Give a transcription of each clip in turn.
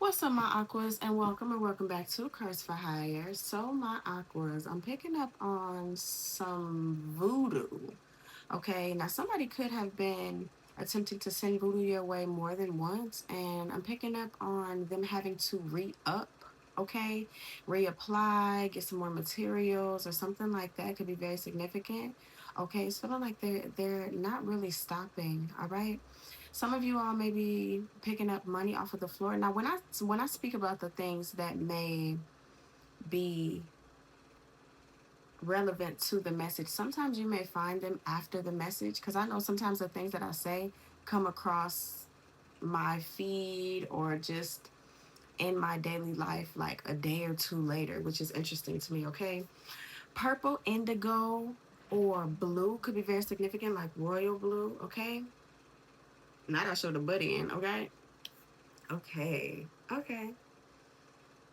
What's up, my aquas, and welcome back to Curse for Hire. So, my aquas, I'm picking up on some voodoo. Okay, now somebody could have been attempting to send voodoo your way more than once, and I'm picking up on them having to re up. Okay, reapply, get some more materials or something like that could be very significant. Okay, it's feeling like they're not really stopping. All right. Some of you all may be picking up money off of the floor. Now, when I speak about the things that may be relevant to the message, sometimes you may find them after the message, because I know sometimes the things that I say come across my feed or just in my daily life like a day or two later, which is interesting to me. Okay, purple, indigo, or blue could be very significant, like royal blue. Okay, now I show the buddy in. Okay. Okay.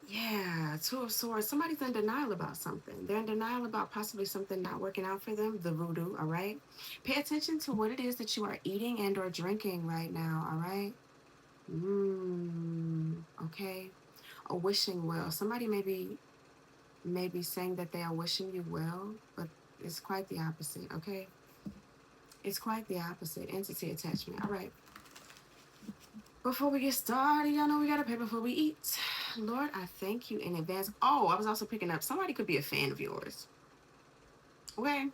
Yeah, Two of Swords. Somebody's in denial about something. They're in denial about possibly something not working out for them. The voodoo, all right? Pay attention to what it is that you are eating and or drinking right now, all right? Okay. A wishing well. Somebody may be saying that they are wishing you well, but it's quite the opposite, okay? It's quite the opposite. Entity attachment. All right. Before we get started, y'all know we gotta pay before we eat. Lord, I thank you in advance. Oh, I was also picking up somebody could be a fan of yours. Okay.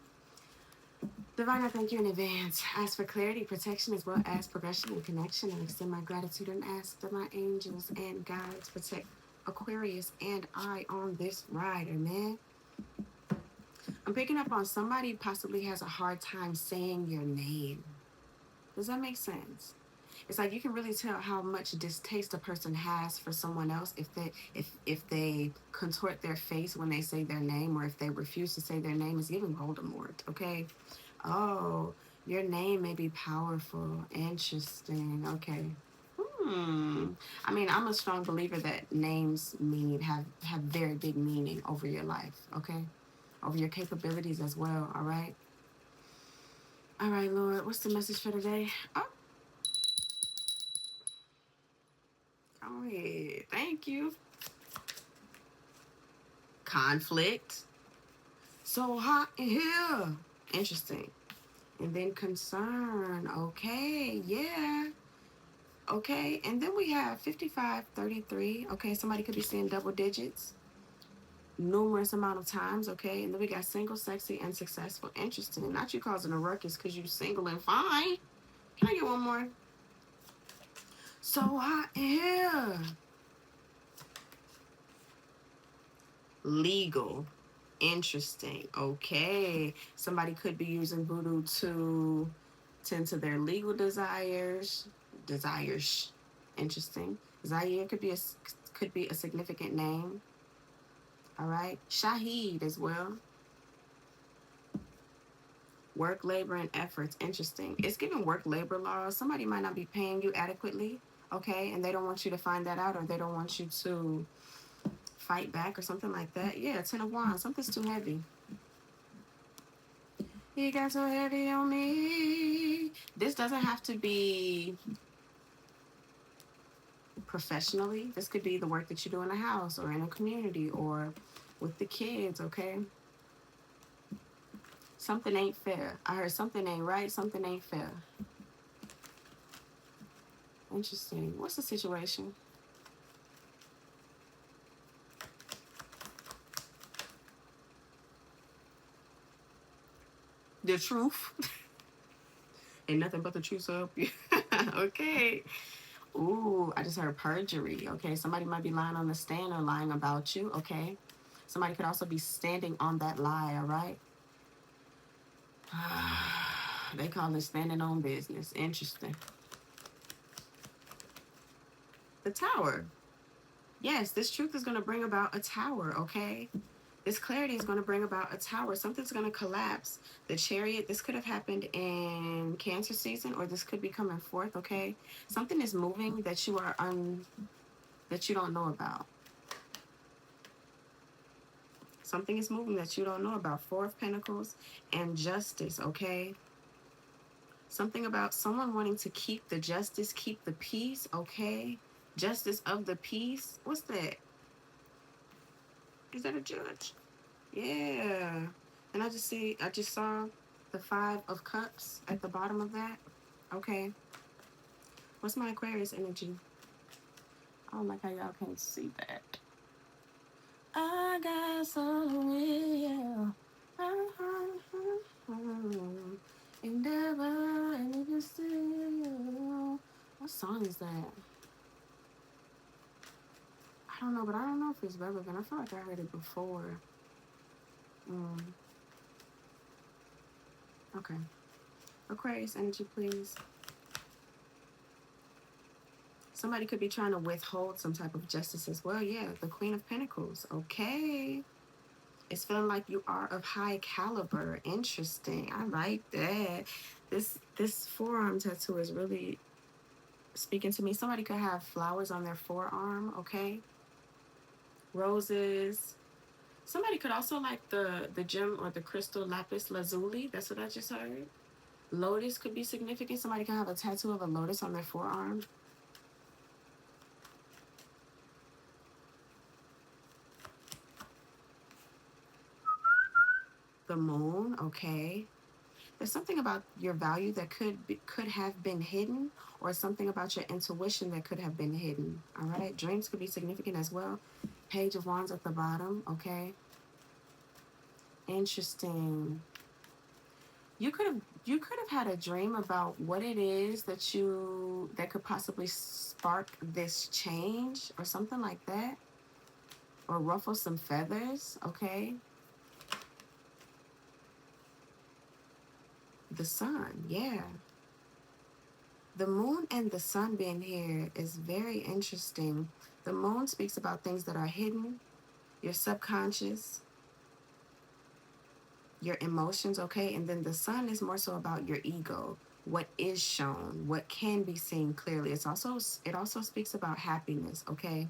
Divine, I thank you in advance. Ask for clarity, protection, as well as progression and connection, and extend my gratitude and ask that my angels and guides protect Aquarius and I on this ride. Amen. I'm picking up on somebody possibly has a hard time saying your name. Does that make sense? It's like you can really tell how much distaste a person has for someone else if they contort their face when they say their name, or if they refuse to say their name. Is giving Voldemort. Okay. Oh, your name may be powerful. Interesting. Okay. I mean, I'm a strong believer that names have very big meaning over your life. Okay, over your capabilities as well. All right. All right, Lord. What's the message for today? Oh, go ahead. Thank you. Conflict. So hot in here. Interesting. And then concern. Okay. Yeah. Okay. And then we have 5533. Okay. Somebody could be saying double digits numerous amount of times. Okay. And then we got single, sexy, and successful. Interesting. Not you causing a ruckus because you single and fine. Can I get one more? So hot in here. Legal. Interesting. Okay. Somebody could be using voodoo to tend to their legal desires. Desires. Interesting. Zaire could be a significant name. All right. Shahid as well. Work, labor, and efforts. Interesting. It's giving work labor laws. Somebody might not be paying you adequately. Okay. And they don't want you to find that out, or they don't want you to fight back or something like that. Yeah. 10 of Wands. Something's too heavy. You got so heavy on me. This doesn't have to be professionally. This could be the work that you do in a house or in a community or with the kids, okay? Something ain't fair. I heard something ain't right, something ain't fair. Interesting. What's the situation? The truth. Ain't nothing but the truth, so okay. Ooh, I just heard perjury. Okay, somebody might be lying on the stand or lying about you. Okay, somebody could also be standing on that lie. All right. They call it standing on business. Interesting. The tower. Yes, this truth is going to bring about a tower. Okay, this clarity is going to bring about a tower. Something's going to collapse. The Chariot. This could have happened in Cancer season, or this could be coming forth. Okay, something is moving that that you don't know about. Something is moving that you don't know about. Four of Pentacles and Justice, okay? Something about someone wanting to keep the justice, keep the peace, okay? Justice of the peace. What's that? Is that a judge? Yeah. And I just saw the 5 of Cups at the bottom of that. Okay. What's my Aquarius energy? I don't like how y'all can't see that. I got some will. Endeavor and it is still. What song is that? I don't know, but I don't know if it's relevant. I feel like I heard it before. Okay. Aquarius energy, please. Somebody could be trying to withhold some type of justice as well. Yeah, the Queen of Pentacles. Okay. It's feeling like you are of high caliber. Interesting. I like that. This forearm tattoo is really speaking to me. Somebody could have flowers on their forearm, okay? Roses. Somebody could also like the gem or the crystal lapis lazuli. That's what I just heard. Lotus could be significant. Somebody can have a tattoo of a lotus on their forearm. The moon, okay. There's something about your value that could have been hidden, or something about your intuition that could have been hidden. All right. Dreams could be significant as well. Page of Wands at the bottom, okay. Interesting. You could have had a dream about what it is that could possibly spark this change or something like that, or ruffle some feathers, okay. The sun, yeah. The moon and the sun being here is very interesting. The moon speaks about things that are hidden, your subconscious, your emotions, okay? And then the sun is more so about your ego, what is shown, what can be seen clearly. It also speaks about happiness, okay?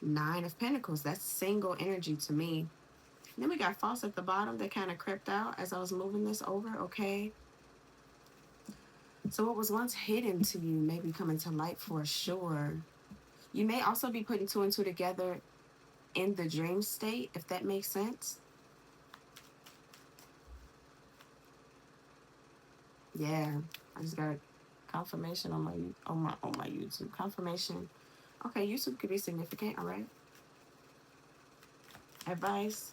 9 of Pentacles, that's single energy to me. And then we got false at the bottom that kind of crept out as I was moving this over, okay? So what was once hidden to you may be coming to light for sure. You may also be putting 2 and 2 together in the dream state, if that makes sense. Yeah, I just got a confirmation on my YouTube. Confirmation. Okay, YouTube could be significant, all right? Advice.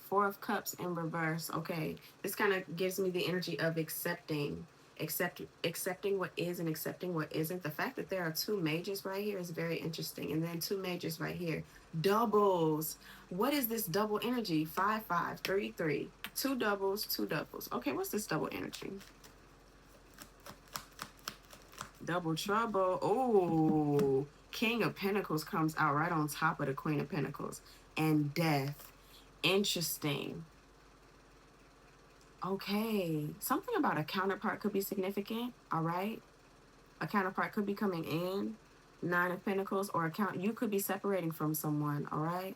4 of Cups in reverse. Okay, this kind of gives me the energy of accepting what is and accepting what isn't. The fact that there are 2 majors right here is very interesting, and then 2 majors right here. Doubles. What is this double energy? 5 5 3 3. 2 doubles, 2 doubles. Okay, what's this double energy? Double trouble. Oh, King of Pentacles comes out right on top of the Queen of Pentacles. And death. Interesting. Okay, something about a counterpart could be significant, all right? A counterpart could be coming in, 9 of Pentacles, or you could be separating from someone, all right?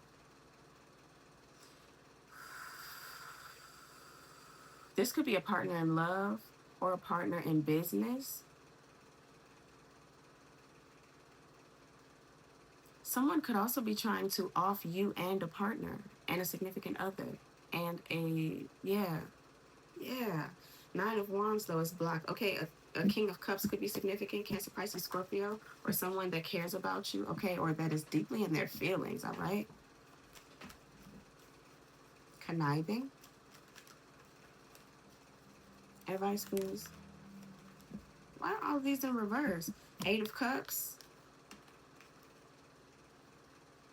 This could be a partner in love or a partner in business. Someone could also be trying to off you and a partner and a significant other and yeah. 9 of Wands, though, is blocked. Okay, a King of Cups could be significant. Cancer, Pisces, Scorpio, or someone that cares about you, okay, or that is deeply in their feelings, all right? Conniving. Advice, please. Why are all these in reverse? 8 of Cups.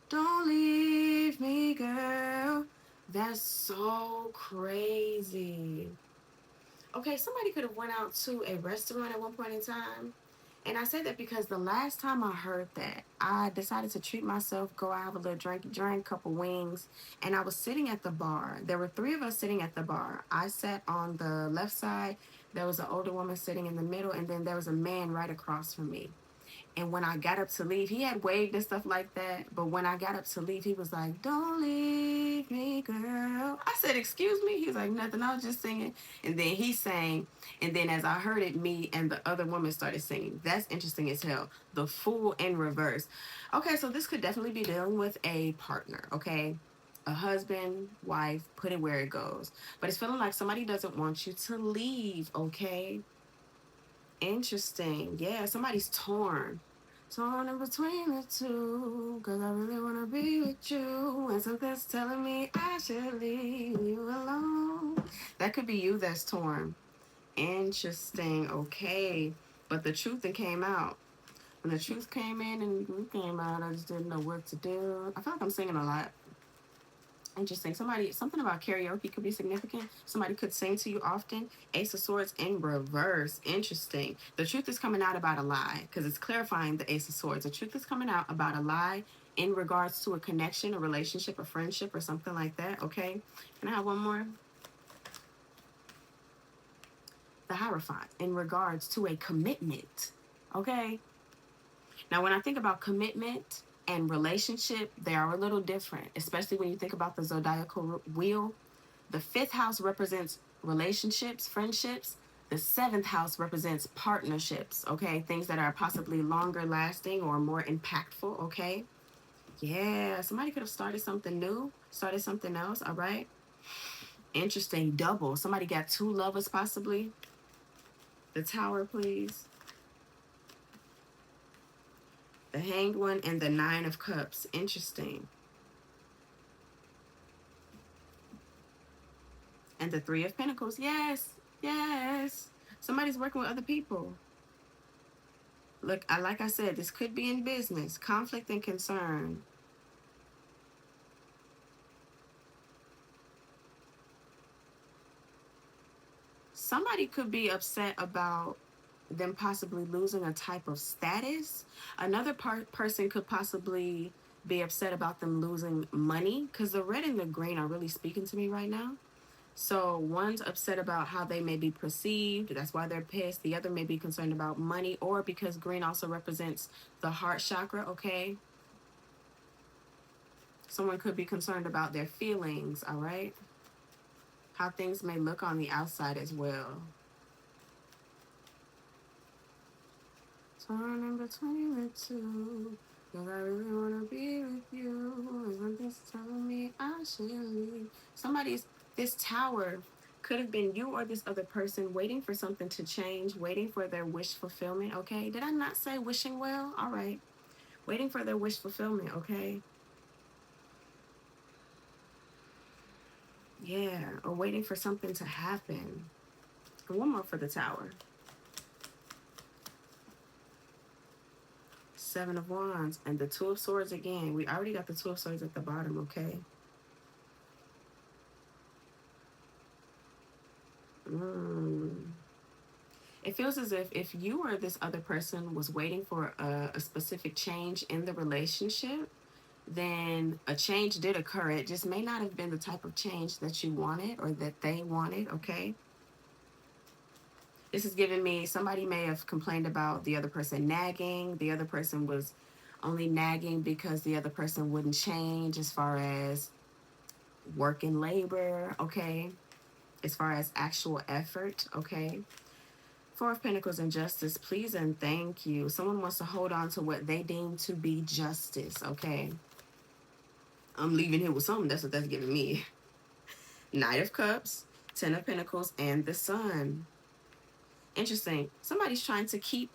Don't leave me, girl. That's so crazy. Okay, somebody could have went out to a restaurant at one point in time. And I say that because the last time I heard that, I decided to treat myself, go out, have a little drink, a couple wings, and I was sitting at the bar. There were 3 of us sitting at the bar. I sat on the left side, there was an older woman sitting in the middle, and then there was a man right across from me. And when I got up to leave, he had waved and stuff like that. But when I got up to leave, he was like, "Don't leave me, girl." I said, "Excuse me?" He was like, "Nothing. I was just singing." And then he sang. And then as I heard it, me and the other woman started singing. That's interesting as hell. The Fool in reverse. Okay, so this could definitely be dealing with a partner, okay? A husband, wife, put it where it goes. But it's feeling like somebody doesn't want you to leave, okay? Interesting. Yeah, somebody's torn. Torn in between the two, cause I really wanna be with you. And something's telling me I should leave you alone. That could be you that's torn. Interesting. Okay. But the truth that came out. When the truth came in and we came out, I just didn't know what to do. I feel like I'm singing a lot. Interesting. Something about karaoke could be significant. Somebody could sing to you often. Ace of Swords in reverse. Interesting. The truth is coming out about a lie because it's clarifying the Ace of Swords. The truth is coming out about a lie in regards to a connection, a relationship, a friendship, or something like that. Okay. Can I have one more? The Hierophant in regards to a commitment. Okay. Now, when I think about commitment and relationship, they are a little different, especially when you think about the zodiacal wheel. The fifth house represents relationships, friendships. The seventh house represents partnerships, okay? Things that are possibly longer lasting or more impactful, okay? Yeah, somebody could have started something new, started something else, all right? Interesting. Double. Somebody got two lovers, possibly. The Tower, please. The Hanged One and the Nine of Cups. Interesting. And the Three of Pentacles. Yes, yes. Somebody's working with other people. Look, like I said, this could be in business, conflict and concern. Somebody could be upset about them possibly losing a type of status. Another person could possibly be upset about them losing money because the red and the green are really speaking to me right now. So one's upset about how they may be perceived. That's why they're pissed. The other may be concerned about money, or because green also represents the heart chakra, okay? Someone could be concerned about their feelings, all right? How things may look on the outside as well. Torn in between the two, cause I really wanna be with you. And something's telling me I should leave. This tower could have been you or this other person waiting for something to change, waiting for their wish fulfillment, okay? Did I not say wishing well? All right. Waiting for their wish fulfillment, okay? Yeah, or waiting for something to happen. And one more for the Tower. Seven of Wands and the Two of Swords again. We already got the Two of Swords at the bottom, okay? It feels as if you or this other person was waiting for a specific change in the relationship, then a change did occur. It just may not have been the type of change that you wanted or that they wanted, okay? This is giving me somebody may have complained about the other person nagging. The other person was only nagging because the other person wouldn't change as far as work and labor, okay? As far as actual effort, okay? Four of Pentacles and Justice, please and thank you. Someone wants to hold on to what they deem to be justice, okay? I'm leaving here with something. That's what that's giving me. Knight of Cups, Ten of Pentacles, and the Sun. Interesting. Somebody's trying to keep,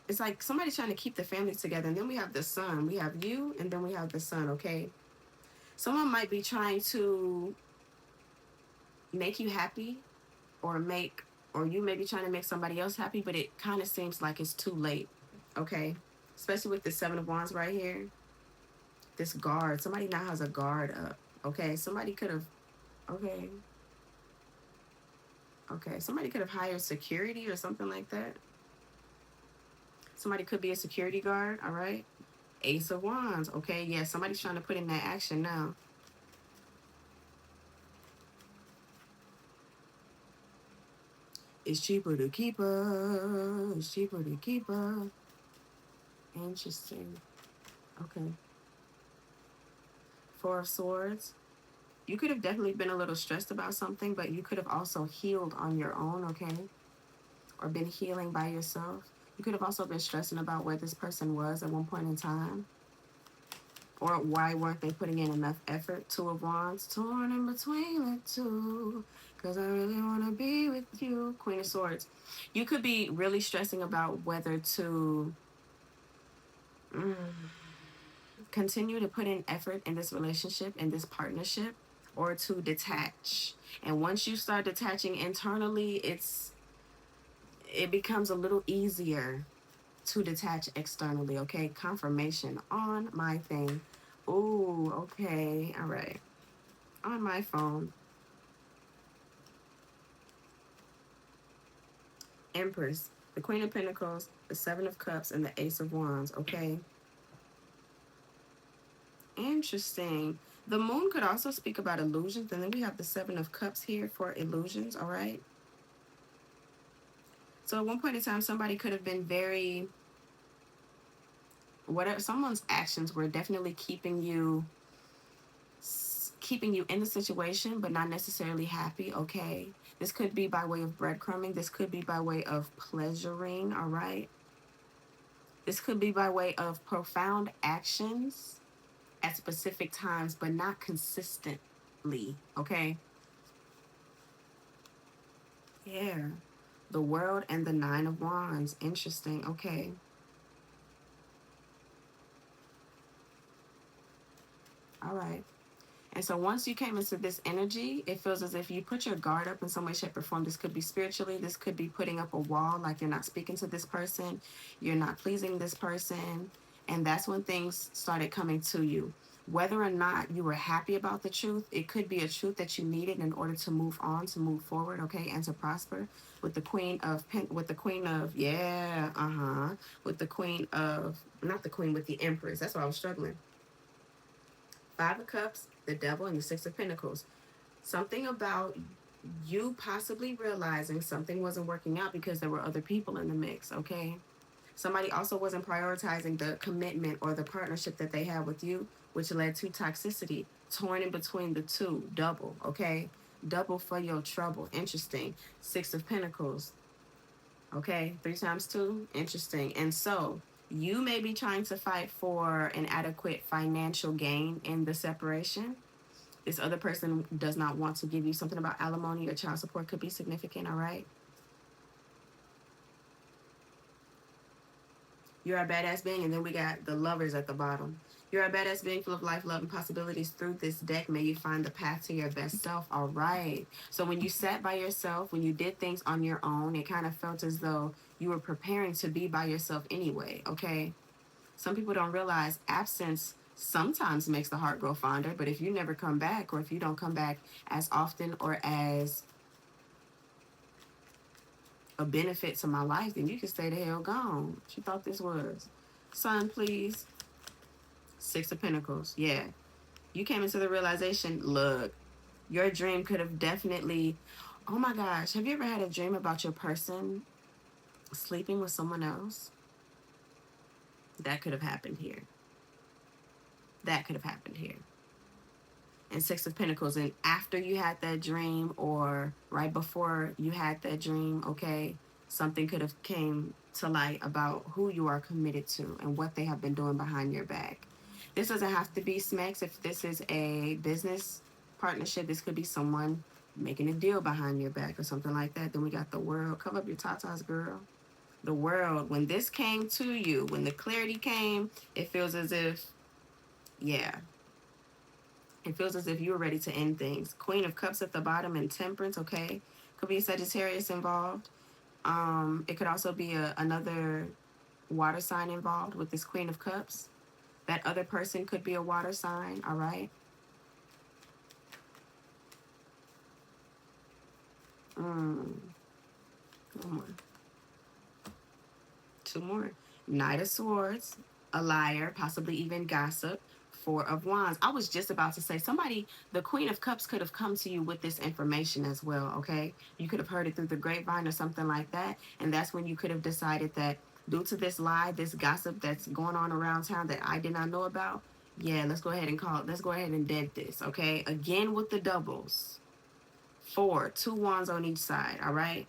it's like somebody's trying to keep the family together. And then we have the Sun. We have you, and then we have the Sun, okay? Someone might be trying to make you happy or you may be trying to make somebody else happy, but it kind of seems like it's too late, okay? Especially with the Seven of Wands right here. This guard, somebody now has a guard up, okay? Somebody could have, okay. Okay, somebody could have hired security or something like that. Somebody could be a security guard, all right? Ace of Wands, okay? Yeah, somebody's trying to put in that action now. It's cheaper to keep her. It's cheaper to keep her. Interesting. Okay. Four of Swords. You could have definitely been a little stressed about something, but you could have also healed on your own, okay? Or been healing by yourself. You could have also been stressing about where this person was at one point in time. Or why weren't they putting in enough effort? Two of Wands, torn in between the two. Because I really want to be with you. Queen of Swords. You could be really stressing about whether to mm, continue to put in effort in this relationship, in this partnership, or to detach. And once you start detaching internally, it becomes a little easier to detach externally, okay? Confirmation on my thing. Ooh, okay, all right. On my phone. Empress, the Queen of Pentacles, the Seven of Cups, and the Ace of Wands, okay? Interesting. The moon could also speak about illusions, and then we have the Seven of Cups here for illusions, all right? So at one point in time, somebody could have been very, whatever, someone's actions were definitely keeping you in the situation, but not necessarily happy, okay? This could be by way of breadcrumbing. This could be by way of pleasuring, all right? This could be by way of profound actions at specific times, but not consistently, okay? Yeah. The World and the Nine of Wands. Interesting, okay. All right. And so once you came into this energy, it feels as if you put your guard up in some way, shape, or form. This could be spiritually. This could be putting up a wall, like you're not speaking to this person. You're not pleasing this person. And that's when things started coming to you. Whether or not you were happy about the truth, it could be a truth that you needed in order to move on, to move forward, okay, and to prosper. With the with the Queen of, yeah, with the Queen of, not the Queen, with the Empress. That's why I was struggling. Five of Cups, the Devil, and the Six of Pentacles. Something about you possibly realizing something wasn't working out because there were other people in the mix, okay? Somebody also wasn't prioritizing the commitment or the partnership that they had with you, which led to toxicity. Torn in between the two, double, okay? Double for your trouble. Interesting. Six of Pentacles, okay? Three times two, interesting. And so you may be trying to fight for an adequate financial gain in the separation. This other person does not want to give you something about alimony or child support, could be significant, all right? You're a badass being, and then we got the Lovers at the bottom. You're a badass being full of life, love, and possibilities. Through this deck, may you find the path to your best self. All right. So when you sat by yourself, when you did things on your own, it kind of felt as though you were preparing to be by yourself anyway, okay? Some people don't realize absence sometimes makes the heart grow fonder, but if you never come back, or if you don't come back as often or as a benefit to my life, then you can stay the hell gone. What you thought this was? Sun, please. Six of Pentacles. Yeah. You came into the realization, look, your dream could have definitely, oh my gosh, have you ever had a dream about your person sleeping with someone else? That could have happened here. That could have happened here. And Six of Pentacles. And after you had that dream, or right before you had that dream, okay, something could have came to light about who you are committed to and what they have been doing behind your back. This doesn't have to be Smex. If this is a business partnership, this could be someone making a deal behind your back or something like that. Then we got the World. Cover up your tatas, girl. The World. When this came to you, when the clarity came, it feels as if, yeah, it feels as if you were ready to end things. Queen of Cups at the bottom and Temperance, okay? Could be a Sagittarius involved. It could also be another water sign involved with this Queen of Cups. That other person could be a water sign, all right? One more. Two more. Knight of Swords, a liar, possibly even gossip. Four of Wands. I was just about to say, somebody, the Queen of Cups could have come to you with this information as well, okay? You could have heard it through the grapevine or something like that. And that's when you could have decided that Due to this lie, this gossip that's going on around town that I did not know about, yeah, let's go ahead and let's go ahead and dead this, okay? Again with the doubles. 4, 2 wands on each side, all right?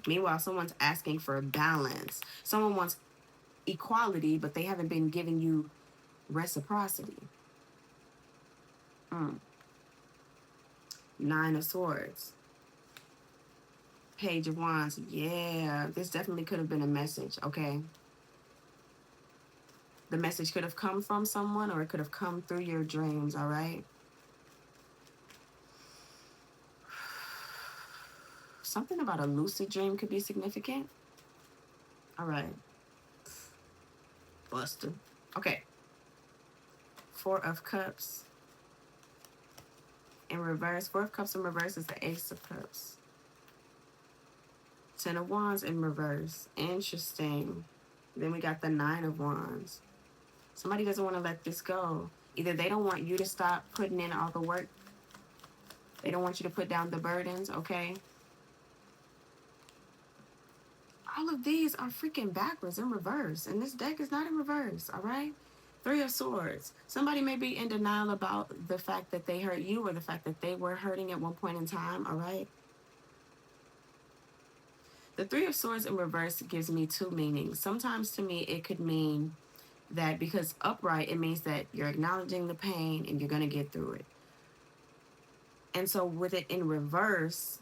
Meanwhile, someone's asking for balance. Someone wants equality, but they haven't been giving you reciprocity. 9 of Swords. Page of Wands. Yeah, this definitely could have been a message, okay? The message could have come from someone, or it could have come through your dreams, all right? Something about a lucid dream could be significant. All right. Buster. Okay. 4 of Cups in reverse. 4 of Cups in reverse is the Ace of Cups. 10 of Wands in reverse. Interesting. Then we got the 9 of Wands. Somebody doesn't want to let this go. Either they don't want you to stop putting in all the work. They don't want you to put down the burdens, okay? All of these are freaking backwards in reverse. And this deck is not in reverse, all right? 3 of Swords. Somebody may be in denial about the fact that they hurt you, or the fact that they were hurting at one point in time, all right? The 3 of Swords in reverse gives me 2 meanings. Sometimes to me, it could mean that because upright, it means that you're acknowledging the pain and you're going to get through it. And so with it in reverse,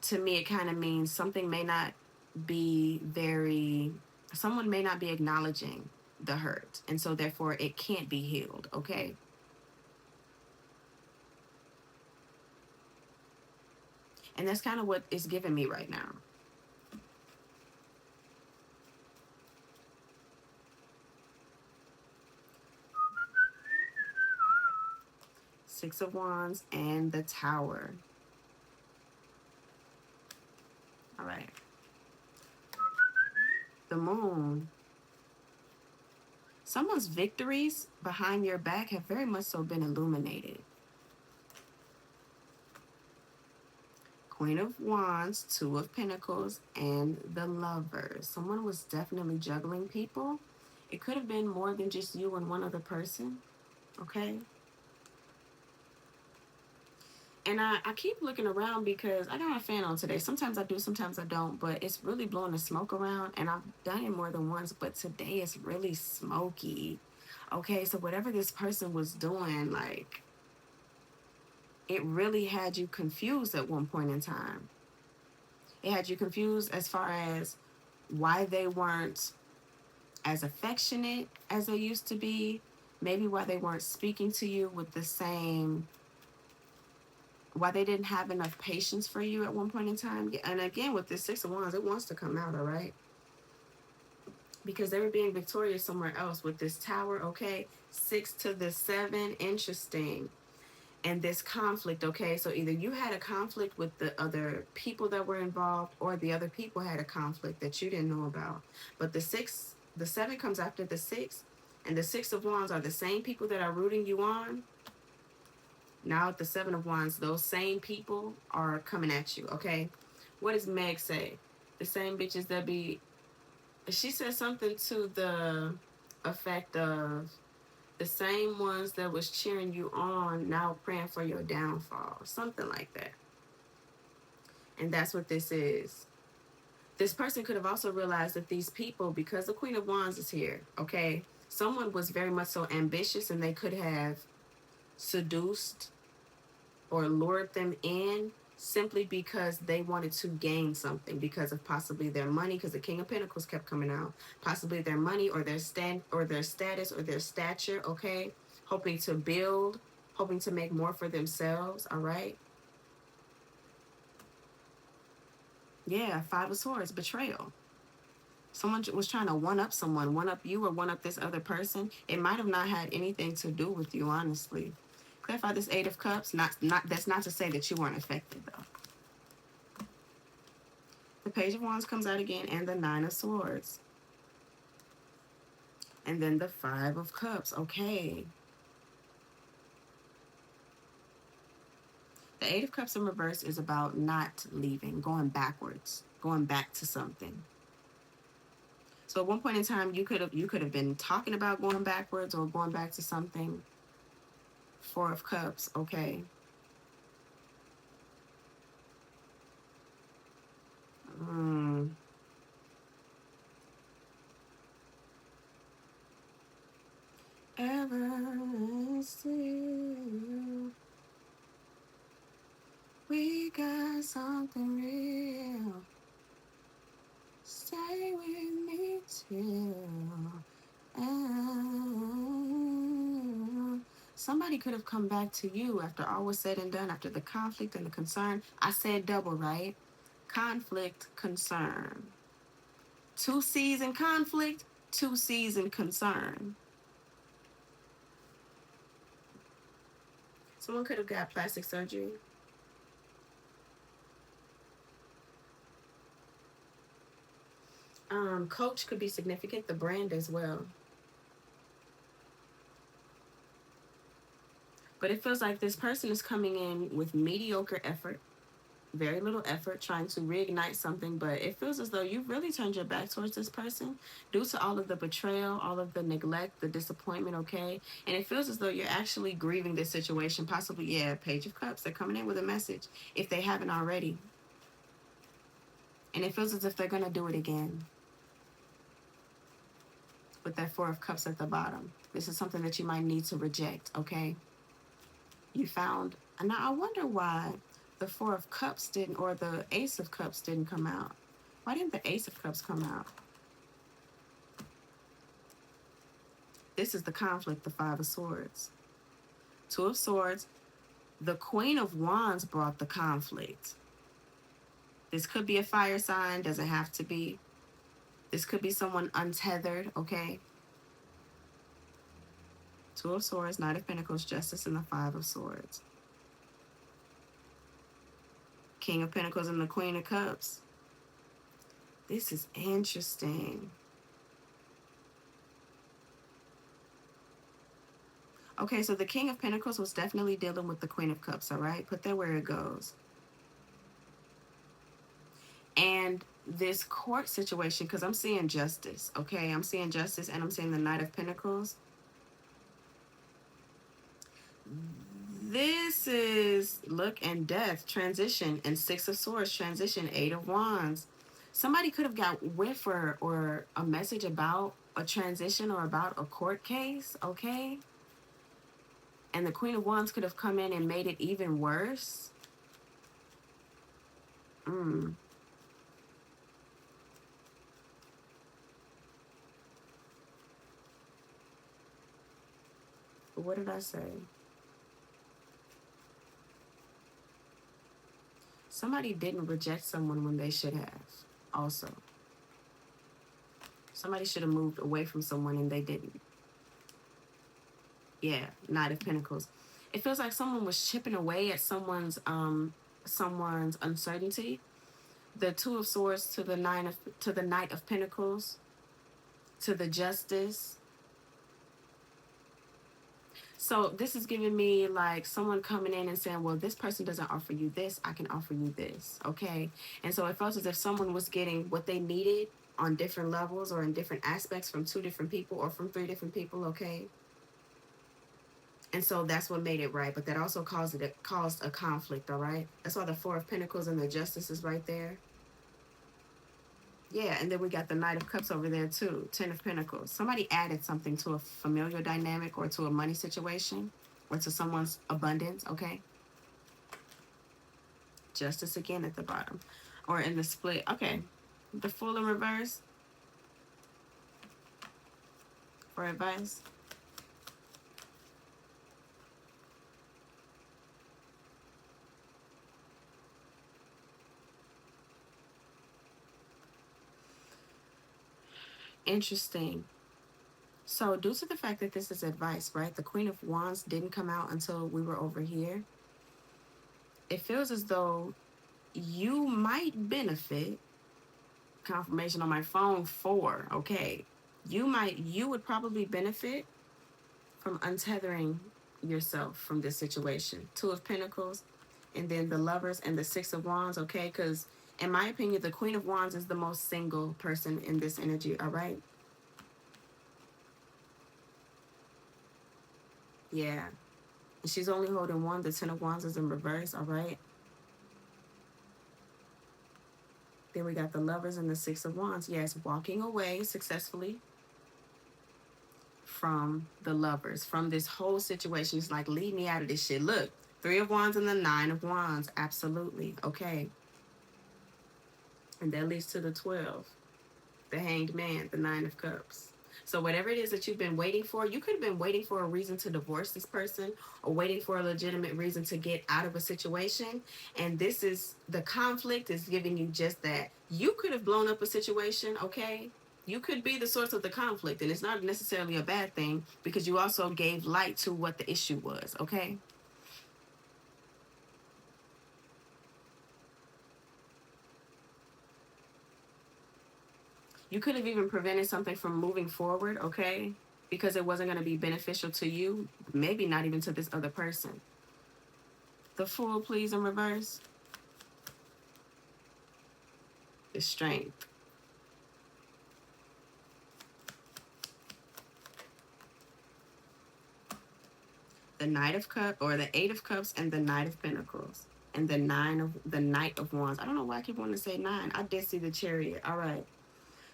to me, it kind of means something may not be someone may not be acknowledging the hurt. And so therefore it can't be healed, okay? And that's kind of what it's giving me right now. Six of Wands and the Tower. All right. The Moon. Someone's victories behind your back have very much so been illuminated. Queen of Wands, 2 of Pentacles, and the Lovers. Someone was definitely juggling people. It could have been more than just you and one other person, okay? And I keep looking around because I got my fan on today. Sometimes I do, sometimes I don't, but it's really blowing the smoke around, and I've done it more than once, but today it's really smoky. Okay, so whatever this person was doing, like, it really had you confused at one point in time. It had you confused as far as why they weren't as affectionate as they used to be, maybe why they weren't speaking to you with the same, why they didn't have enough patience for you at one point in time. And again, with this 6 of Wands, it wants to come out, all right? Because they were being victorious somewhere else with this Tower, okay? 6 to the 7, interesting. And this conflict, okay? So either you had a conflict with the other people that were involved, or the other people had a conflict that you didn't know about. But the 7 comes after the 6, and the 6 of Wands are the same people that are rooting you on. Now at the 7 of Wands, those same people are coming at you, okay? What does Meg say? The same bitches that be... She said something to the effect of the same ones that was cheering you on now praying for your downfall. Something like that. And that's what this is. This person could have also realized that these people, because the Queen of Wands is here, okay? Someone was very much so ambitious, and they could have seduced or lured them in simply because they wanted to gain something, because of possibly their money, because the King of Pentacles kept coming out, possibly their money or their status or their stature, okay? Hoping to build, hoping to make more for themselves, all right? Yeah, 5 of Swords, betrayal. Someone was trying to one-up someone, one-up you or one-up this other person. It might have not had anything to do with you, honestly. Clarify this 8 of Cups. That's not to say that you weren't affected, though. The Page of Wands comes out again, and the 9 of Swords. And then the 5 of Cups. Okay. The 8 of Cups in reverse is about not leaving, going backwards, going back to something. So at one point in time, you could have been talking about going backwards or going back to something. Four of Cups, okay. Mm. Ever still, we got something real. Stay with me till. Somebody could have come back to you after all was said and done, after the conflict and the concern. I said double, right? Conflict, concern. 2 C's in conflict, 2 C's in concern. Someone could have got plastic surgery. Coach could be significant, the brand as well. But it feels like this person is coming in with mediocre effort, very little effort, trying to reignite something, but it feels as though you've really turned your back towards this person due to all of the betrayal, all of the neglect, the disappointment, okay? And it feels as though you're actually grieving this situation, possibly, yeah, Page of Cups. They're coming in with a message if they haven't already. And it feels as if they're going to do it again with that Four of Cups at the bottom. This is something that you might need to reject, okay? You found, and now I wonder why the Four of Cups didn't, or the Ace of Cups didn't come out. Why didn't the Ace of Cups come out? This is the conflict, the Five of Swords. Two of Swords. The Queen of Wands brought the conflict. This could be a fire sign, doesn't have to be. This could be someone untethered, okay? Two of Swords, Knight of Pentacles, Justice, and the Five of Swords. King of Pentacles and the Queen of Cups. This is interesting. Okay, so the King of Pentacles was definitely dealing with the Queen of Cups, all right? Put that where it goes. And this court situation, because I'm seeing justice, okay? I'm seeing justice and I'm seeing the Knight of Pentacles. This is, look, and death, transition, and Six of Swords, transition, Eight of Wands. Somebody could have got whiff or a message about a transition or about a court case, okay? And the Queen of Wands could have come in and made it even worse. What did I say? Somebody didn't reject someone when they should have, also. Somebody should have moved away from someone and they didn't. Yeah, Knight of Pentacles. It feels like someone was chipping away at someone's uncertainty. The Two of Swords to the Knight of Pentacles, to the Justice. So this is giving me like someone coming in and saying, well, this person doesn't offer you this, I can offer you this, okay? And so it felt as if someone was getting what they needed on different levels or in different aspects from 2 different people or from 3 different people, okay? And so that's what made it right, but that also caused a conflict, all right? That's why the Four of Pentacles and the Justice is right there. Yeah, and then we got the Knight of Cups over there too, 10 of Pentacles. Somebody added something to a familiar dynamic or to a money situation or to someone's abundance, okay? Justice again at the bottom or in the split. Okay, the Fool in reverse for advice. Interesting. So due to the fact that this is advice, right? The Queen of Wands didn't come out until we were over here. It feels as though you might benefit. Confirmation on my phone 4, okay. You would probably benefit from untethering yourself from this situation. 2 of Pentacles and then the Lovers and the 6 of Wands, okay? Because In my opinion, the Queen of Wands is the most single person in this energy, all right? Yeah. And she's only holding one. The Ten of Wands is in reverse, all right? Then we got the Lovers and the Six of Wands. Yes, walking away successfully from the Lovers, from this whole situation. It's like, leave me out of this shit. Look, Three of Wands and the Nine of Wands. Absolutely. Okay. And that leads to the 12. The Hanged Man, the Nine of Cups. So whatever it is that you've been waiting for, you could have been waiting for a reason to divorce this person or waiting for a legitimate reason to get out of a situation. And this is, the conflict is giving you just that. You could have blown up a situation, okay? You could be the source of the conflict, and it's not necessarily a bad thing because you also gave light to what the issue was, okay? You could have even prevented something from moving forward, okay? Because it wasn't going to be beneficial to you, maybe not even to this other person. The Fool, please, in reverse. The Strength. The Knight of Cups, or the Eight of Cups, and the Knight of Pentacles. And the Knight of Wands. I don't know why I keep wanting to say 9. I did see the Chariot. All right.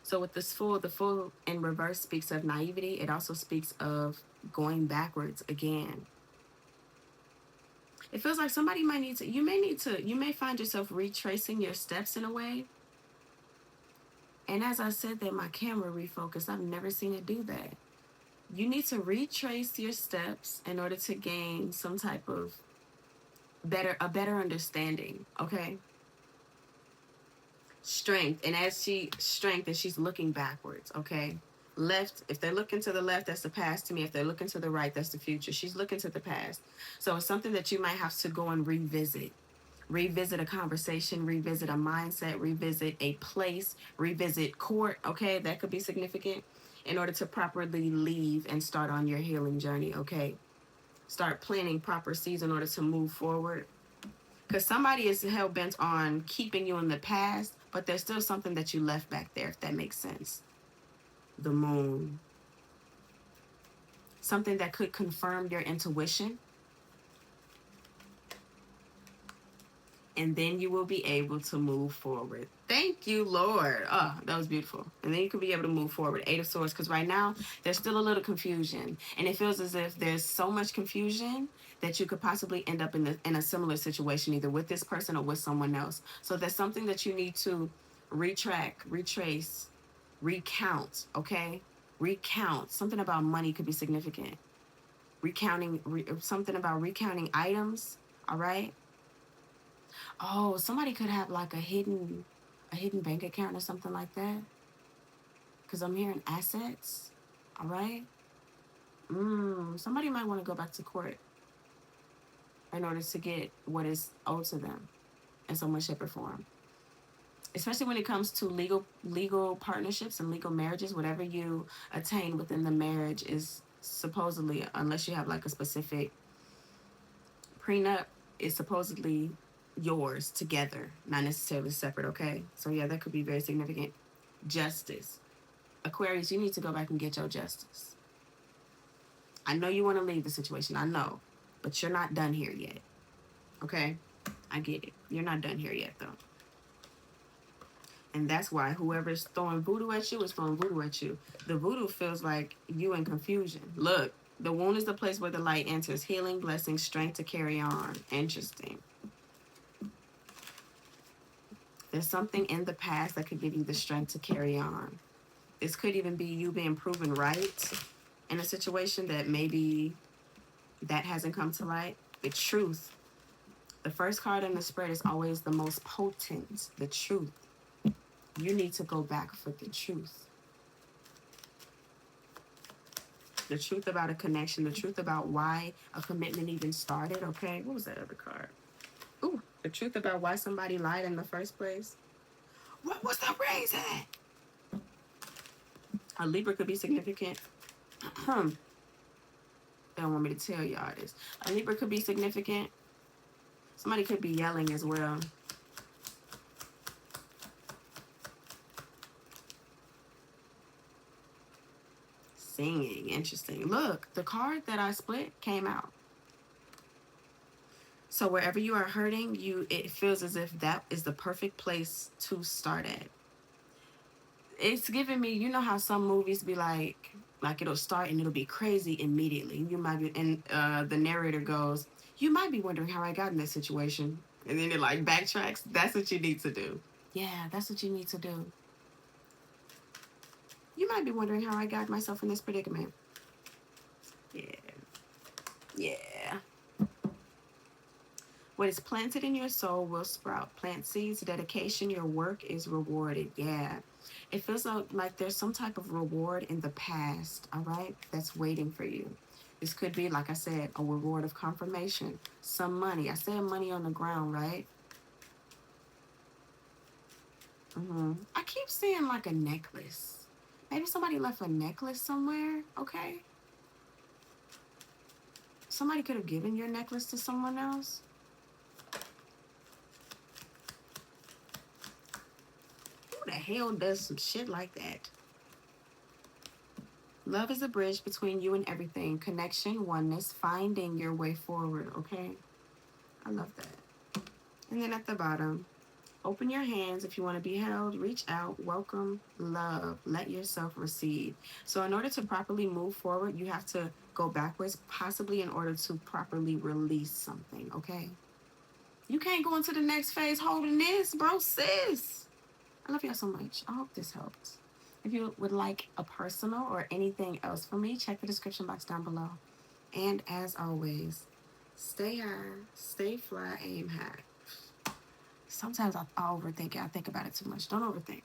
So with this Fool, the Fool in reverse speaks of naivety. It also speaks of going backwards again. It feels like somebody might need to, you may find yourself retracing your steps in a way. And as I said that, my camera refocused. I've never seen it do that. You need to retrace your steps in order to gain some type of a better understanding, okay? Strength, and she's looking backwards, okay? Left, if they're looking to the left, that's the past to me. If they're looking to the right, that's the future. She's looking to the past. So it's something that you might have to go and revisit. Revisit a conversation, revisit a mindset, revisit a place, revisit court, okay? That could be significant in order to properly leave and start on your healing journey, okay? Start planting proper seeds in order to move forward. Because somebody is hell-bent on keeping you in the past, but there's still something that you left back there, if that makes sense. The Moon. Something that could confirm your intuition. And then you will be able to move forward. Thank you, Lord. Oh, that was beautiful. And then you can be able to move forward. Eight of Swords, because right now there's still a little confusion. And it feels as if there's so much confusion that you could possibly end up in a similar situation, either with this person or with someone else. So there's something that you need to retrace, recount, okay? Recount. Something about money could be significant. Something about recounting items, all right? Oh, somebody could have like a hidden bank account or something like that. Because I'm hearing assets. All right. Somebody might want to go back to court in order to get what is owed to them in some way, shape, or form. Especially when it comes to legal partnerships and legal marriages, whatever you attain within the marriage is supposedly, unless you have like a specific prenup, is supposedly yours together, not necessarily separate, okay? So yeah, that could be very significant. Justice. Aquarius, you need to go back and get your justice. I know you want to leave the situation, I know, but you're not done here yet, okay? I get it. You're not done here yet, though. And that's why whoever's throwing voodoo at you is throwing voodoo at you. The voodoo feels like you in confusion. Look, the wound is the place where the light enters. Healing, blessing, strength to carry on. Interesting. There's something in the past that could give you the strength to carry on. This could even be you being proven right in a situation that maybe that hasn't come to light. The truth. The first card in the spread is always the most potent. The truth. You need to go back for the truth. The truth about a connection. The truth about why a commitment even started, okay? What was that other card? Ooh, the truth about why somebody lied in the first place. What was the reason? A Libra could be significant. They don't want me to tell y'all this. A Libra could be significant. Somebody could be yelling as well. singing. Interesting. Look, the card that I split came out. So wherever you are hurting, it feels as if that is the perfect place to start at. It's giving me, you know how some movies be like it'll start and it'll be crazy immediately. You might be, and the narrator goes, "You might be wondering how I got in this situation," and then it like backtracks. That's what you need to do. Yeah, that's what you need to do. You might be wondering how I got myself in this predicament. Yeah. Yeah. What is planted in your soul will sprout. Plant seeds, dedication, your work is rewarded. Yeah. It feels like there's some type of reward in the past, all right, that's waiting for you. This could be, like I said, a reward of confirmation, some money. I said money on the ground, right? I keep seeing like a necklace. Maybe somebody left a necklace somewhere, okay? Somebody could have given your necklace to someone else. Who the hell does some shit like that? Love is a bridge between you and everything. Connection, oneness, finding your way forward, okay? I love that. And then at the bottom, open your hands if you want to be held. Reach out, welcome, love, let yourself receive. So in order to properly move forward, you have to go backwards, possibly in order to properly release something, okay? You can't go into the next phase holding this, bro, sis. I love y'all so much. I hope this helps. If you would like a personal or anything else from me, check the description box down below. And as always, stay high, stay fly, aim high. Sometimes I overthink it. I think about it too much. Don't overthink.